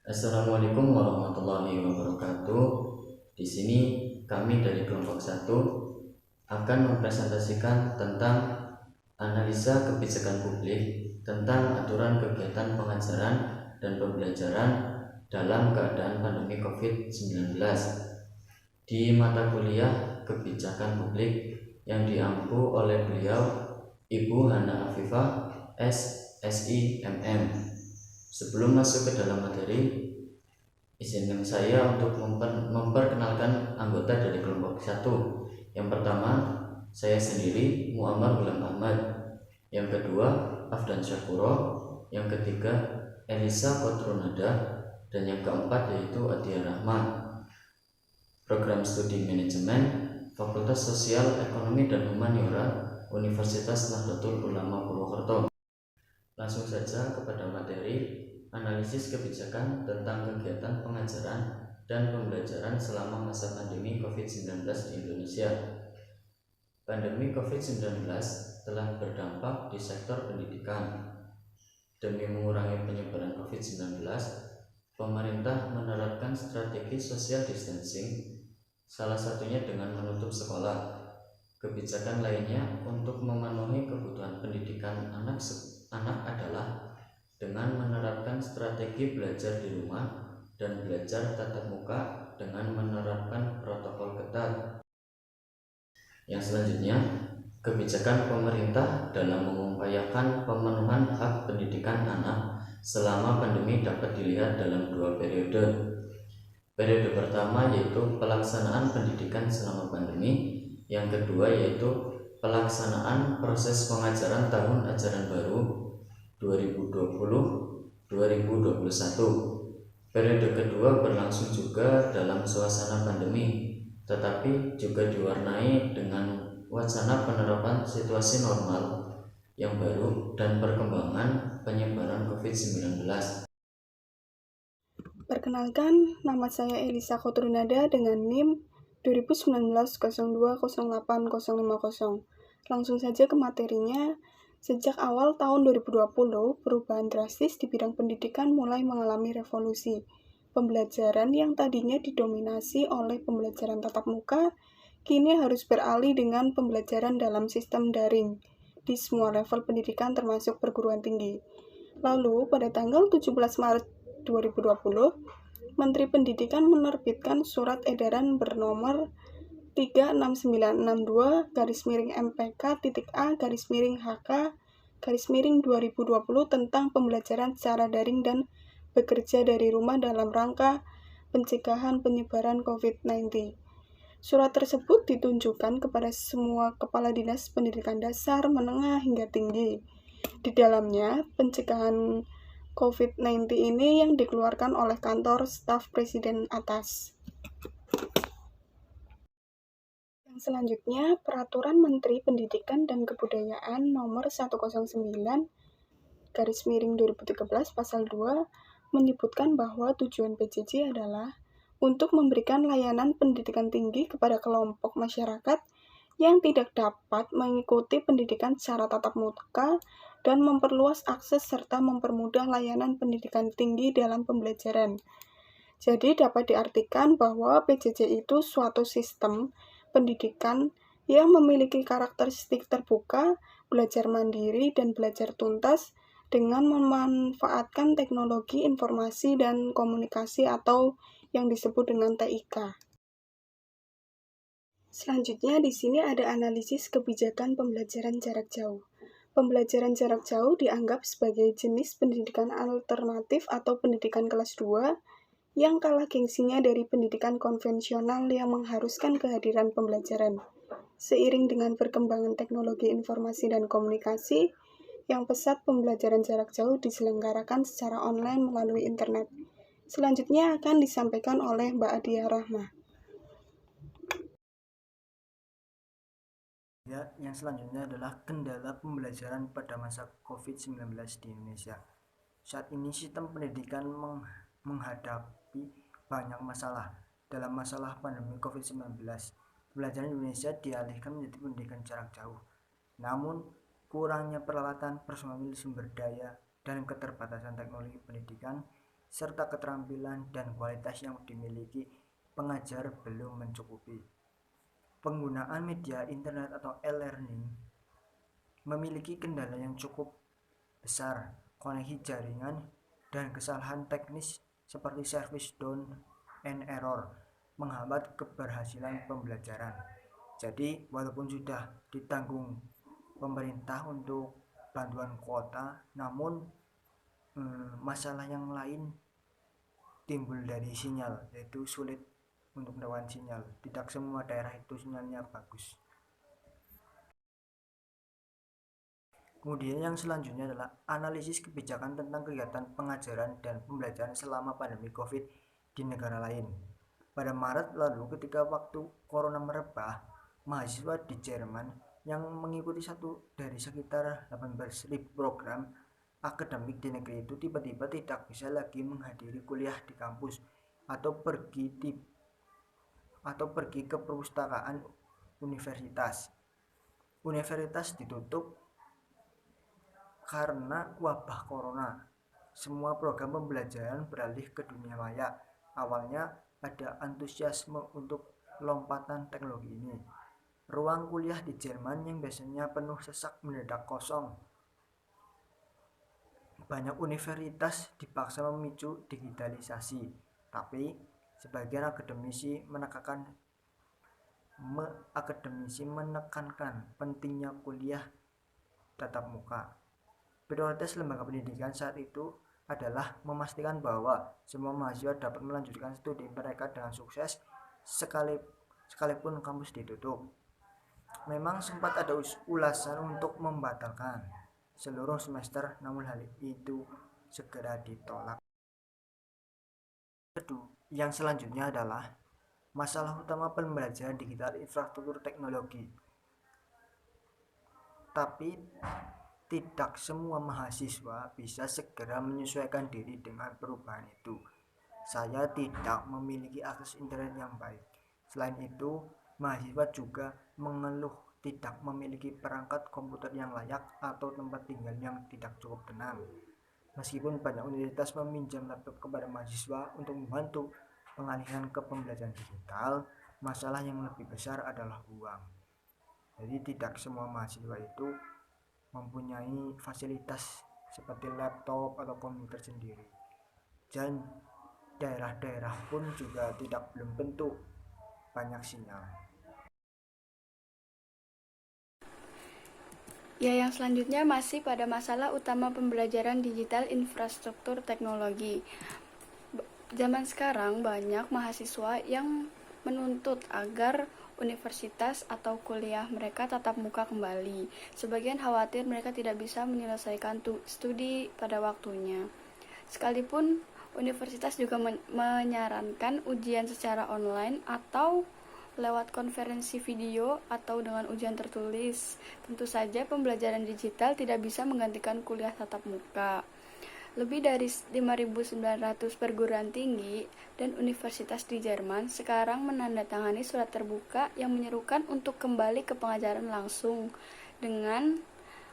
Assalamualaikum warahmatullahi wabarakatuh. Di sini kami dari kelompok 1 akan mempresentasikan tentang analisa kebijakan publik tentang aturan kegiatan pengajaran dan pembelajaran dalam keadaan pandemi COVID-19 di mata kuliah kebijakan publik yang diampu oleh beliau Ibu Hana Afifah SSI MM. Sebelum masuk ke dalam materi, izinkan saya untuk memperkenalkan anggota dari kelompok 1. Yang pertama, saya sendiri Muammar Ghulam Ahmad. Yang kedua, Afdan Syakuro. Yang ketiga, Elisa Kotrunada. Dan yang keempat yaitu Adia Rahma. Program Studi Manajemen, Fakultas Sosial, Ekonomi dan Humaniora, Universitas Nahdlatul Ulama Purwokerto. Langsung saja kepada materi analisis kebijakan tentang kegiatan pengajaran dan pembelajaran selama masa pandemi COVID-19 di Indonesia. Pandemi COVID-19 telah berdampak di sektor pendidikan. Demi mengurangi penyebaran COVID-19, pemerintah menerapkan strategi social distancing, salah satunya dengan menutup sekolah. Kebijakan lainnya untuk memenuhi kebutuhan pendidikan anak adalah dengan menerapkan strategi belajar di rumah dan belajar tatap muka dengan menerapkan protokol ketat. Yang selanjutnya, kebijakan pemerintah dalam mengupayakan pemenuhan hak pendidikan anak selama pandemi dapat dilihat dalam 2 periode. Periode pertama yaitu pelaksanaan pendidikan selama pandemi, yang kedua yaitu pelaksanaan proses pengajaran tahun ajaran baru 2020-2021. Periode kedua berlangsung juga dalam suasana pandemi, tetapi juga diwarnai dengan wacana penerapan situasi normal yang baru dan perkembangan penyebaran COVID-19. Perkenalkan, nama saya Elisa Kotrunada dengan NIM 2019-0208-050. Langsung saja ke materinya. Sejak awal tahun 2020, perubahan drastis di bidang pendidikan mulai mengalami revolusi. Pembelajaran yang tadinya didominasi oleh pembelajaran tatap muka, kini harus beralih dengan pembelajaran dalam sistem daring di semua level pendidikan termasuk perguruan tinggi. Lalu, pada tanggal 17 Maret 2020, Menteri Pendidikan menerbitkan surat edaran bernomor 36962-MPK.A-HK-2020 tentang pembelajaran secara daring dan bekerja dari rumah dalam rangka pencegahan penyebaran COVID-19. Surat tersebut ditunjukkan kepada semua kepala dinas pendidikan dasar, menengah, hingga tinggi. Di dalamnya, pencegahan COVID-19 ini yang dikeluarkan oleh kantor staf presiden atas. Yang selanjutnya, Peraturan Menteri Pendidikan dan Kebudayaan Nomor 109/2013 Pasal 2 menyebutkan bahwa tujuan PJJ adalah untuk memberikan layanan pendidikan tinggi kepada kelompok masyarakat yang tidak dapat mengikuti pendidikan secara tatap muka dan memperluas akses serta mempermudah layanan pendidikan tinggi dalam pembelajaran. Jadi dapat diartikan bahwa PJJ itu suatu sistem pendidikan yang memiliki karakteristik terbuka, belajar mandiri, dan belajar tuntas dengan memanfaatkan teknologi informasi dan komunikasi atau yang disebut dengan TIK. Selanjutnya di sini ada analisis kebijakan pembelajaran jarak jauh. Pembelajaran jarak jauh dianggap sebagai jenis pendidikan alternatif atau pendidikan kelas 2 yang kalah gengsinya dari pendidikan konvensional yang mengharuskan kehadiran pembelajaran. Seiring dengan perkembangan teknologi informasi dan komunikasi, yang pesat pembelajaran jarak jauh diselenggarakan secara online melalui internet. Selanjutnya akan disampaikan oleh Mbak Adia Rahma. Yang selanjutnya adalah kendala pembelajaran pada masa COVID-19 di Indonesia. Saat ini sistem pendidikan menghadapi banyak masalah. Dalam masalah pandemi COVID-19, pembelajaran Indonesia dialihkan menjadi pendidikan jarak jauh. Namun, kurangnya peralatan, personil, sumber daya, dan keterbatasan teknologi pendidikan serta keterampilan dan kualitas yang dimiliki pengajar belum mencukupi. Penggunaan media internet atau e-learning memiliki kendala yang cukup besar, koneksi jaringan, dan kesalahan teknis seperti service down and error menghambat keberhasilan pembelajaran. Jadi, walaupun sudah ditanggung pemerintah untuk bantuan kuota, namun masalah yang lain timbul dari sinyal, yaitu sulit untuk mendapatkan sinyal. Tidak semua daerah itu sinyalnya bagus. Kemudian yang selanjutnya adalah analisis kebijakan tentang kegiatan pengajaran dan pembelajaran selama pandemi COVID di negara lain. Pada Maret lalu, ketika waktu corona merebak, mahasiswa di Jerman yang mengikuti satu dari sekitar 18.000 program akademik di negeri itu tiba-tiba tidak bisa lagi menghadiri kuliah di kampus atau pergi ke perpustakaan universitas. Universitas ditutup karena wabah corona. Semua program pembelajaran beralih ke dunia maya. Awalnya ada antusiasme untuk lompatan teknologi ini. Ruang kuliah di Jerman yang biasanya penuh sesak mendadak kosong. Banyak universitas dipaksa memicu digitalisasi, tapi sebagian akademisi menekankan pentingnya kuliah tatap muka. Prioritas lembaga pendidikan saat itu adalah memastikan bahwa semua mahasiswa dapat melanjutkan studi mereka dengan sukses sekalipun kampus ditutup. Memang sempat ada ulasan untuk membatalkan seluruh semester, namun hal itu segera ditolak. Yang selanjutnya adalah masalah utama pembelajaran digital infrastruktur teknologi. Tapi tidak semua mahasiswa bisa segera menyesuaikan diri dengan perubahan itu. Saya tidak memiliki akses internet yang baik. Selain itu, mahasiswa juga mengeluh tidak memiliki perangkat komputer yang layak atau tempat tinggal yang tidak cukup tenang. Meskipun banyak universitas meminjam laptop kepada mahasiswa untuk membantu pengalihan ke pembelajaran digital, masalah yang lebih besar adalah uang. Jadi tidak semua mahasiswa itu mempunyai fasilitas seperti laptop atau komputer sendiri, dan daerah-daerah pun juga belum tentu banyak sinyal. Ya, yang selanjutnya masih pada masalah utama pembelajaran digital infrastruktur teknologi. Zaman sekarang banyak mahasiswa yang menuntut agar universitas atau kuliah mereka tatap muka kembali. Sebagian khawatir mereka tidak bisa menyelesaikan studi pada waktunya. Sekalipun universitas juga menyarankan ujian secara online atau lewat konferensi video atau dengan ujian tertulis. Tentu saja pembelajaran digital tidak bisa menggantikan kuliah tatap muka. Lebih dari 5.900 perguruan tinggi dan universitas di Jerman sekarang menandatangani surat terbuka yang menyerukan untuk kembali ke pengajaran langsung dengan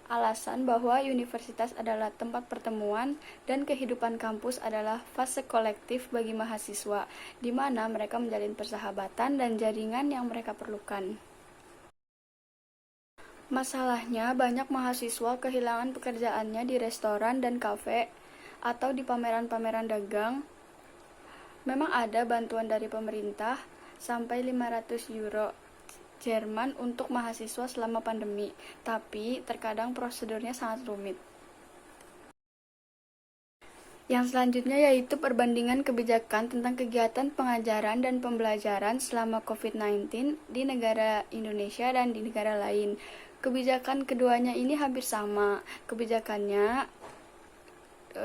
alasan bahwa universitas adalah tempat pertemuan dan kehidupan kampus adalah fase kolektif bagi mahasiswa, di mana mereka menjalin persahabatan dan jaringan yang mereka perlukan. Masalahnya, banyak mahasiswa kehilangan pekerjaannya di restoran dan kafe atau di pameran-pameran dagang. Memang ada bantuan dari pemerintah sampai 500 euro Jerman untuk mahasiswa selama pandemi, tapi terkadang prosedurnya sangat rumit. Yang selanjutnya yaitu perbandingan kebijakan tentang kegiatan pengajaran dan pembelajaran selama COVID-19 di negara Indonesia dan di negara lain. Kebijakan keduanya ini hampir sama. Kebijakannya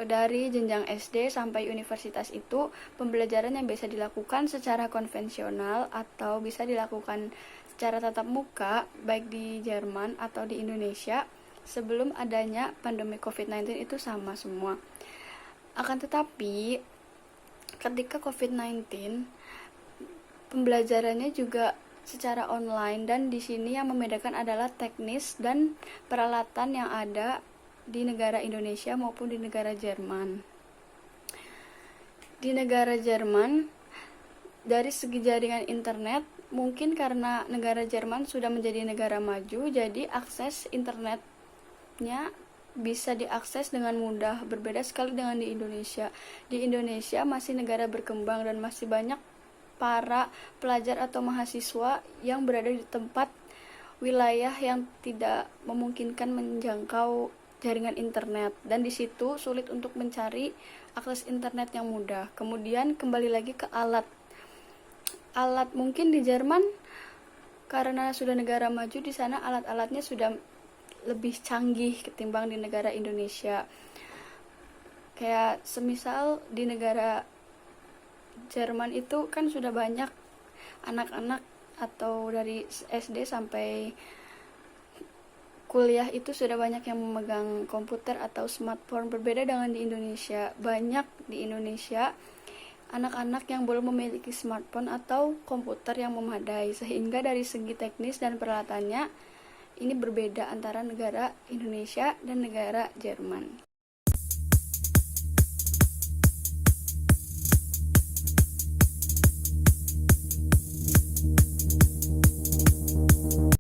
dari jenjang SD sampai universitas itu pembelajaran yang bisa dilakukan secara konvensional atau bisa dilakukan secara tatap muka baik di Jerman atau di Indonesia sebelum adanya pandemi COVID-19 itu sama semua. Akan tetapi ketika COVID-19 pembelajarannya juga secara online, dan di sini yang membedakan adalah teknis dan peralatan yang ada di negara Indonesia maupun di negara Jerman. Di negara Jerman, dari segi jaringan internet, mungkin karena negara Jerman sudah menjadi negara maju, jadi akses internetnya bisa diakses dengan mudah, berbeda sekali dengan di Indonesia. Di Indonesia masih negara berkembang dan masih banyak para pelajar atau mahasiswa yang berada di tempat wilayah yang tidak memungkinkan menjangkau jaringan internet, dan di situ sulit untuk mencari akses internet yang mudah. Kemudian kembali lagi ke alat mungkin di Jerman karena sudah negara maju, di sana alat-alatnya sudah lebih canggih ketimbang di negara Indonesia. Kayak semisal di negara Jerman itu kan sudah banyak anak-anak atau dari SD sampai kuliah itu sudah banyak yang memegang komputer atau smartphone, berbeda dengan di Indonesia. Banyak di Indonesia anak-anak yang belum memiliki smartphone atau komputer yang memadai, sehingga dari segi teknis dan peralatannya ini berbeda antara negara Indonesia dan negara Jerman.